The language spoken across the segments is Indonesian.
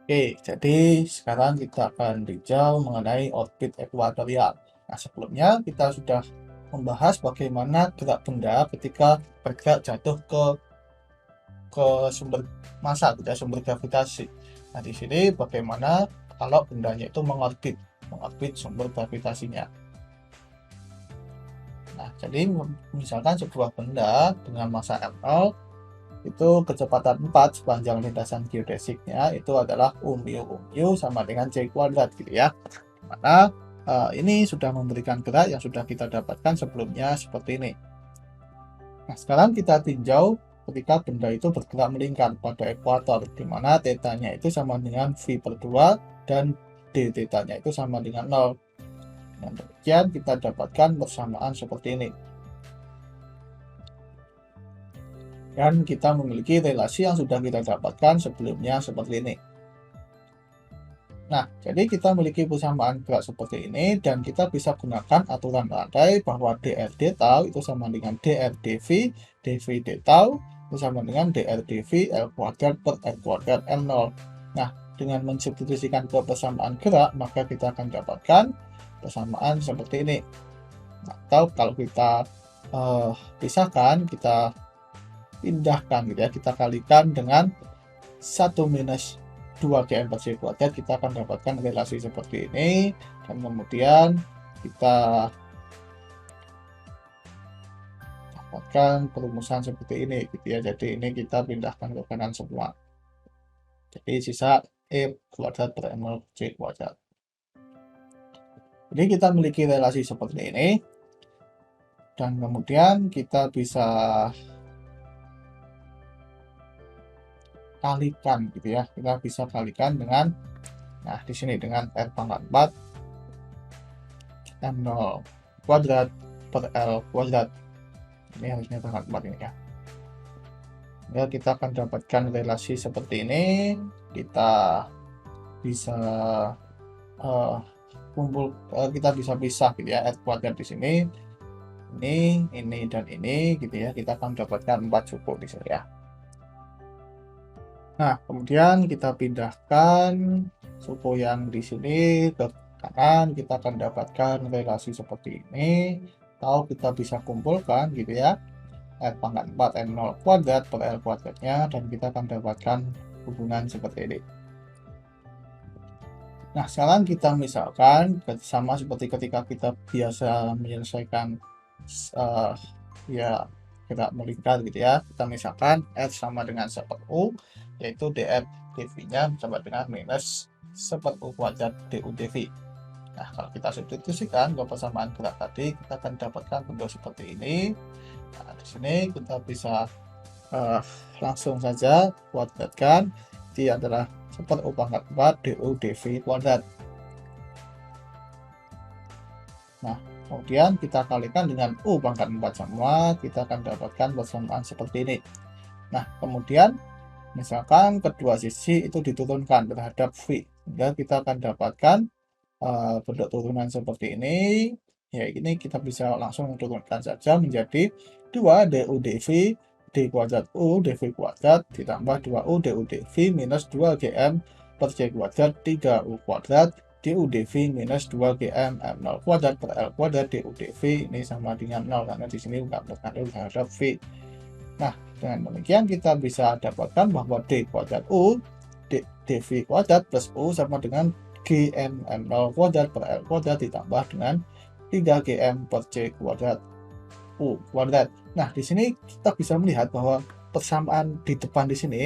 Oke, jadi sekarang kita akan tinjau mengenai orbit ekuatorial. Nah, sebelumnya kita sudah membahas bagaimana gerak benda ketika bergerak jatuh ke sumber massa, tidak sumber gravitasi. Nah, di sini bagaimana kalau bendanya itu mengorbit sumber gravitasinya. Nah, jadi misalkan sebuah benda dengan massa m0 itu kecepatan 4 sepanjang lintasan geodesiknya itu adalah u sama dengan c kuadrat gitu ya. Mana ini sudah memberikan gerak yang sudah kita dapatkan sebelumnya seperti ini. Nah, sekarang kita tinjau ketika benda itu bergerak melingkar pada ekuator, di mana θ-nya itu sama dengan V/2 dan d θ-nya itu sama dengan 0. Dan demikian kita dapatkan persamaan seperti ini. Dan kita memiliki relasi yang sudah kita dapatkan sebelumnya seperti ini. Nah, jadi kita memiliki persamaan gerak seperti ini dan kita bisa gunakan aturan rantai bahwa dr d tau itu sama dengan dr dv, dv d tau itu sama dengan dr dv L kuadrat per R kuadrat M0. Nah, dengan mensubstitusikan ke persamaan gerak, maka kita akan dapatkan persamaan seperti ini. Atau kalau kita pisahkan, kita pindahkan gitu ya, kita kalikan dengan 1 minus 2 GM per C kuadrat, kita akan dapatkan relasi seperti ini, dan kemudian kita dapatkan perumusan seperti ini gitu ya. Jadi ini kita pindahkan ke kanan semua, jadi sisa E kuadrat per M C kuadrat. Jadi kita memiliki relasi seperti ini, dan kemudian kita bisa kalikan gitu ya, kita bisa kalikan dengan, nah di sini dengan R pangkat 4 M0 kuadrat per L kuadrat. Ini harusnya pangkat 4 ini ya. Ya, kita akan dapatkan relasi seperti ini. Kita bisa kita bisa pisah gitu ya, R kuadrat di sini, ini dan ini gitu ya. Kita akan dapatkan 4 cukup di sini ya. Nah, kemudian kita pindahkan suku yang di sini ke kanan, kita akan dapatkan relasi seperti ini. Atau kita bisa kumpulkan gitu ya, R pangkat 4 M0 kuadrat per L kuadratnya, dan kita akan dapatkan hubungan seperti ini. Nah, sekarang kita misalkan sama seperti ketika kita biasa menyelesaikan ya gerak melingkar gitu ya. Kita misalkan R sama dengan 1/U, yaitu dr dv-nya sama dengan minus 1/U kuadrat du dv. Nah, kalau kita substitusikan ke persamaan gerak tadi, kita akan dapatkan bentuk seperti ini. Nah, di sini kita bisa langsung saja kuadratkan. Ini adalah 1/U pangkat 4 du dv kuadrat. Nah, kemudian kita kalikan dengan U pangkat 4 semua, kita akan dapatkan persamaan seperti ini. Nah, kemudian misalkan kedua sisi itu diturunkan terhadap V, sehingga kita akan dapatkan bentuk turunan seperti ini. Ya, ini kita bisa langsung turunkan saja menjadi 2 du dv d kuadrat u dv kuadrat ditambah 2u du dv minus 2 gm per c kuadrat 3u kuadrat du dv minus 2 gm m0 kuadrat per L kuadrat du dv ini sama dengan 0 karena di sini nggak berkandung terhadap V. Nah, dengan demikian kita bisa dapatkan bahwa d kuadrat u dv kuadrat plus u sama dengan gm m0 kuadrat per L kuadrat ditambah dengan 3 gm per c kuadrat u kuadrat. Nah, di sini kita bisa melihat bahwa persamaan di depan di sini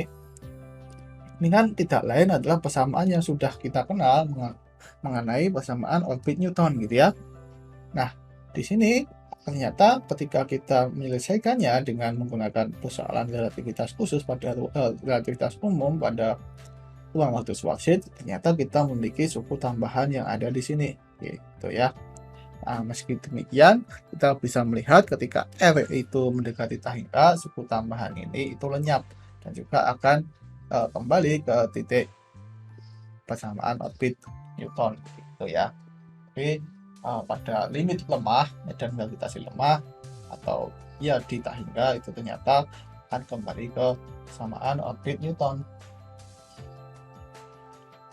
ini kan tidak lain adalah persamaan yang sudah kita kenal mengenai persamaan orbit Newton gitu ya. Nah, di sini ternyata ketika kita menyelesaikannya dengan menggunakan persoalan relativitas khusus pada relativitas umum pada ruang waktu Schwarzschild, ternyata kita memiliki suku tambahan yang ada di sini gitu ya. Nah, meski demikian, kita bisa melihat ketika R itu mendekati tahingga, suku tambahan ini itu lenyap dan juga akan kembali ke titik persamaan orbit Newton gitu ya. Tapi pada limit lemah, medan gravitasi lemah atau ya di tahingga itu ternyata akan kembali ke persamaan orbit Newton.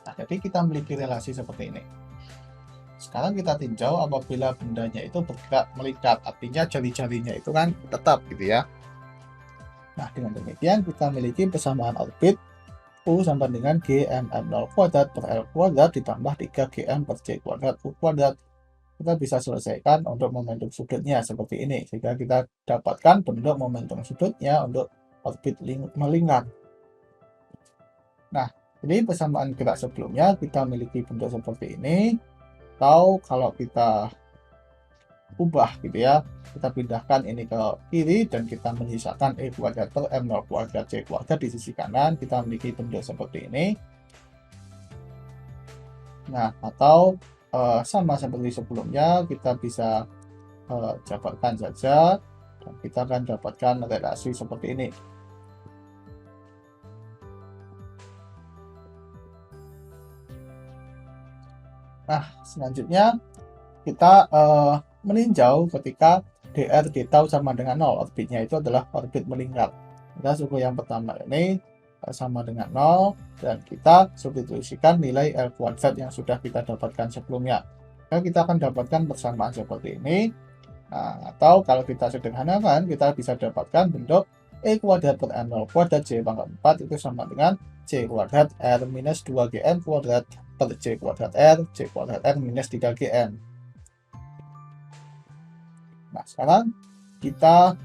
Nah, jadi kita memiliki relasi seperti ini. Sekarang kita tinjau apabila bendanya itu bergerak melingkar, artinya jari-jarinya itu kan tetap gitu ya. Nah, dengan demikian kita memiliki persamaan orbit U sama dengan GMM0 kuadrat per L kuadrat ditambah 3GM per C kuadrat U kuadrat. Kita bisa selesaikan untuk momentum sudutnya seperti ini, sehingga kita dapatkan bentuk momentum sudutnya untuk orbit melingkar. Nah, ini persamaan gerak sebelumnya kita memiliki bentuk seperti ini, atau kalau kita ubah gitu ya, kita pindahkan ini ke kiri dan kita menyisakan E kuadrat per M0 kuadrat C kuadrat di sisi kanan, kita memiliki bentuk seperti ini. Nah, atau sama seperti sebelumnya, kita bisa jabarkan saja dan kita akan dapatkan relasi seperti ini. Nah, selanjutnya kita meninjau ketika dr d tau sama dengan 0, orbitnya itu adalah orbit melingkar. Kita suku yang pertama ini sama dengan 0 dan kita substitusikan nilai L kuadrat yang sudah kita dapatkan sebelumnya. Maka kita akan dapatkan persamaan seperti ini. Nah, atau kalau kita sederhanakan, kita bisa dapatkan bentuk E kuadrat per M0 kuadrat C pangkat 4 itu sama dengan C kuadrat R minus 2GM kuadrat per C kuadrat R, C kuadrat R minus 3GM. Nah, sekarang kita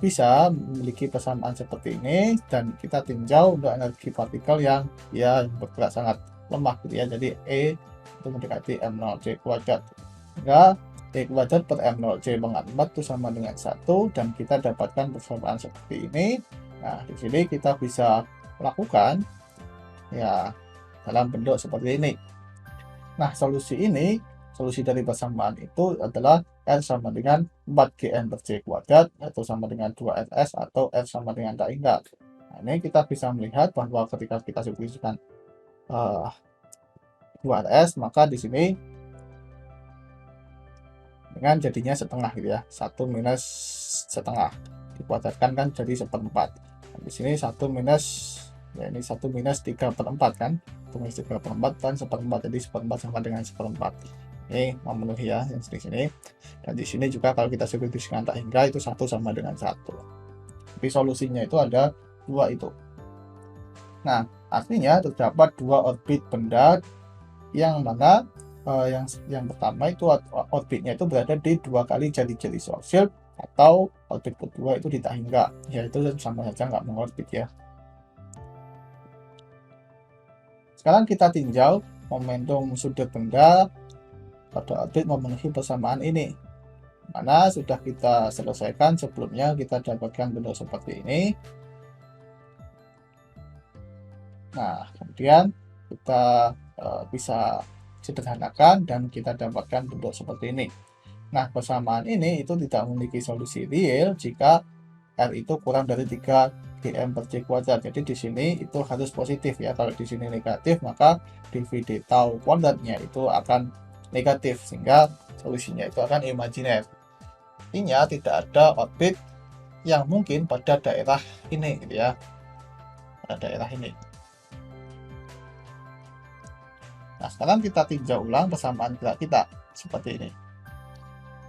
bisa memiliki persamaan seperti ini dan kita tinjau untuk energi partikel yang bergerak sangat lemah gitu ya. Jadi E itu mendekati M0 C kuadrat. Sehingga E kuadrat per M0 C pangkat 4 itu sama dengan 1 dan kita dapatkan persamaan seperti ini. Nah, di sini kita bisa lakukan ya dalam bentuk seperti ini. Nah, solusi dari persamaan itu adalah R sama dengan 4GN per C kuadrat, atau sama dengan 2RS, atau R sama dengan tak hingga. Nah, ini kita bisa melihat bahwa ketika kita substitusikan 2RS, maka di sini dengan jadinya setengah gitu ya, 1 minus setengah dikuadratkan kan jadi 1/4. Nah, di sini 1 minus ya ini 1 minus 3/4 kan, 1 minus 3/4 dan 1/4, jadi 1/4 sama dengan 1/4. Ini memenuhi ya yang di sini. Dan di sini juga kalau kita substitusikan tak hingga itu 1 sama dengan 1. Tapi solusinya itu ada 2 itu. Nah, artinya terdapat 2 orbit benda yang mana yang pertama itu orbitnya itu berada di 2 kali jari-jari Schwarzschild, atau orbit kedua itu di tak hingga, yaitu sama saja nggak mengorbit ya. Sekarang kita tinjau momentum sudut benda pada orbit memenuhi persamaan ini, mana sudah kita selesaikan sebelumnya, kita dapatkan bentuk seperti ini. Nah, kemudian kita bisa sederhanakan dan kita dapatkan bentuk seperti ini. Nah, persamaan ini itu tidak memiliki solusi real jika R itu kurang dari 3 GM per C kuadrat. Jadi di sini itu harus positif ya. Kalau di sini negatif, maka dv tau kuadratnya itu akan negatif, sehingga solusinya itu akan imajiner. Artinya tidak ada orbit yang mungkin pada daerah ini gitu ya, pada daerah ini. Nah, sekarang kita tinjau ulang persamaan gerak kita seperti ini.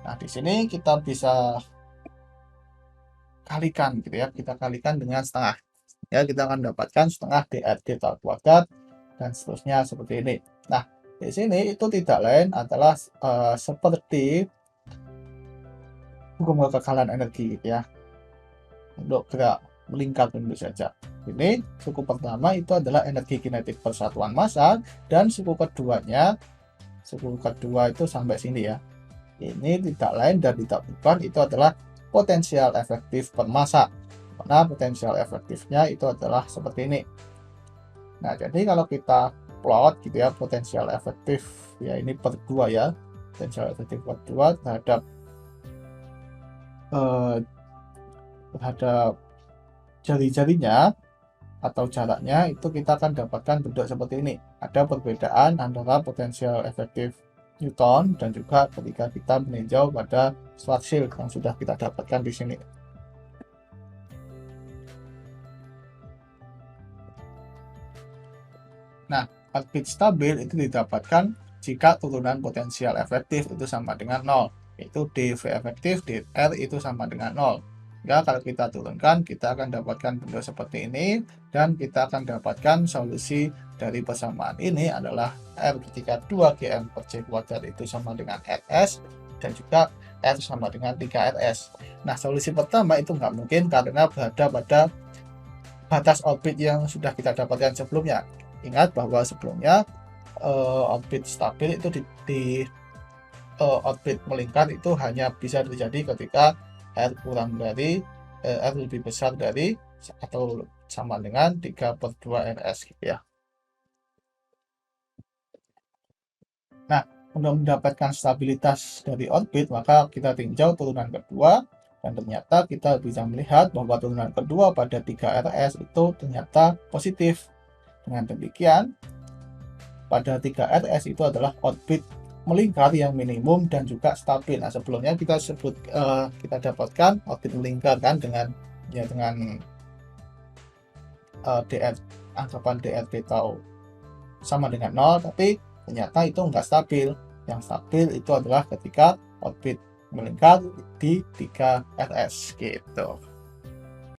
Nah, di sini kita bisa kalikan gitu ya, kita kalikan dengan setengah ya, kita akan dapatkan setengah dr d tau kuadrat dan seterusnya seperti ini. Nah, di sini itu tidak lain adalah seperti hukum kekekalan energi gitu ya, untuk gerak melingkar tentu saja. Ini suku pertama itu adalah energi kinetik persatuan massa, dan suku kedua itu sampai sini ya, ini tidak lain dan tidak bukan, itu adalah potensial efektif per massa. Karena potensial efektifnya itu adalah seperti ini. Nah, jadi kalau kita plot gitu ya, potensial efektif ya ini per 2 ya, potensial efektif per 2 terhadap jari-jarinya atau jaraknya, itu kita akan dapatkan bentuk seperti ini. Ada perbedaan antara potensial efektif Newton dan juga ketika kita meninjau pada Schwarzschild yang sudah kita dapatkan di sini. Nah, orbit stabil itu didapatkan jika turunan potensial efektif itu sama dengan 0, yaitu dV efektif dr itu sama dengan 0. Ya, kalau kita turunkan, kita akan dapatkan bentuk seperti ini, dan kita akan dapatkan solusi dari persamaan ini adalah R ketika 2Gm per C kuadrat itu sama dengan Rs, dan juga R sama dengan 3Rs. Nah, solusi pertama itu nggak mungkin karena berada pada batas orbit yang sudah kita dapatkan sebelumnya. Ingat bahwa sebelumnya orbit stabil itu di orbit melingkar itu hanya bisa terjadi ketika R kurang dari R lebih besar dari atau sama dengan 3/2 Rs gitu ya. Nah, untuk mendapatkan stabilitas dari orbit, maka kita tinjau turunan kedua, dan ternyata kita bisa melihat bahwa turunan kedua pada 3Rs itu ternyata positif. Dengan demikian, pada 3Rs itu adalah orbit melingkar yang minimum dan juga stabil. Nah, sebelumnya kita kita dapatkan orbit melingkar kan dengan dr, anggapan dr tau sama dengan 0, tapi ternyata itu enggak stabil. Yang stabil itu adalah ketika orbit melingkar di 3Rs gitu.